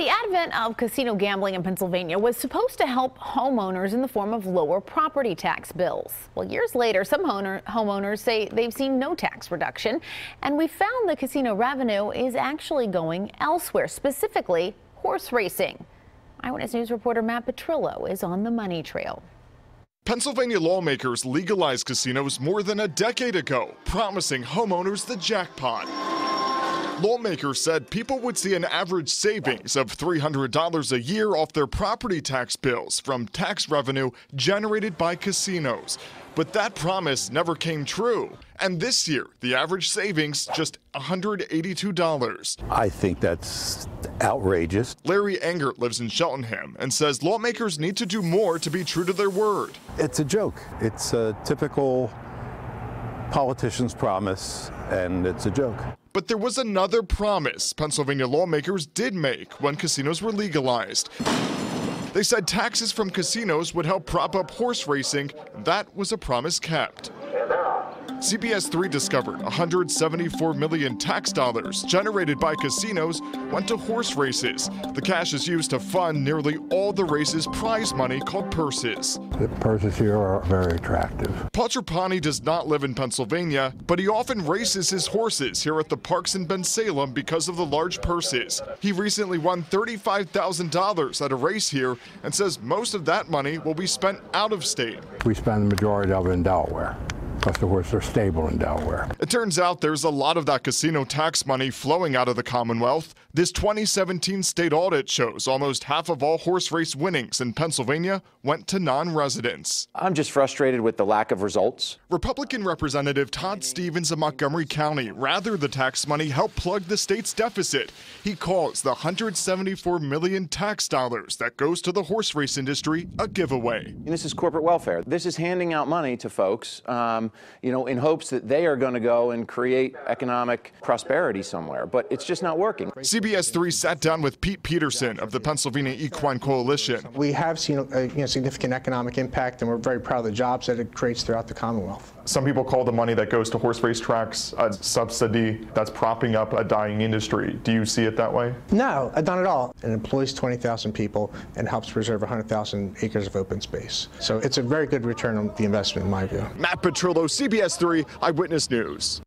The advent of casino gambling in Pennsylvania was supposed to help homeowners in the form of lower property tax bills. Well, years later, some homeowners say they've seen no tax reduction, and we found the casino revenue is actually going elsewhere, specifically horse racing. Eyewitness News reporter Matt Petrillo is on the money trail. Pennsylvania lawmakers legalized casinos more than a decade ago, promising homeowners the jackpot. Lawmakers said people would see an average savings of $300 a year off their property tax bills from tax revenue generated by casinos. But that promise never came true. And this year, the average savings just $182. I think that's outrageous. Larry Engert lives in Cheltenham and says lawmakers need to do more to be true to their word. It's a joke. It's a typical politician's promise, and it's a joke. But there was another promise Pennsylvania lawmakers did make when casinos were legalized. They said taxes from casinos would help prop up horse racing. That was a promise kept. CBS 3 discovered $174 million tax dollars generated by casinos went to horse races. The cash is used to fund nearly all the races' prize money called purses. The purses here are very attractive. Paul Trapani does not live in Pennsylvania, but he often races his horses here at the parks in Bensalem because of the large purses. He recently won $35,000 at a race here and says most of that money will be spent out of state. We spend the majority of it in Delaware, because the horses are stable in Delaware. It turns out there's a lot of that casino tax money flowing out of the Commonwealth. This 2017 state audit shows almost half of all horse race winnings in Pennsylvania went to non-residents. I'm just frustrated with the lack of results. Republican Representative Todd Stevens of Montgomery County rather the tax money help plug the state's deficit. He calls the $174 million tax dollars that goes to the horse race industry a giveaway. And this is corporate welfare. This is handing out money to folks, in hopes that they are going to go and create economic prosperity somewhere. But it's just not working. CBS 3 sat down with Pete Peterson of the Pennsylvania Equine Coalition. We have seen a significant economic impact, and we're very proud of the jobs that it creates throughout the Commonwealth. Some people call the money that goes to horse race tracks a subsidy that's propping up a dying industry. Do you see it that way? No, not at all. It employs 20,000 people and helps preserve 100,000 acres of open space. So it's a very good return on the investment in my view. Matt Petrillo, CBS 3 Eyewitness News.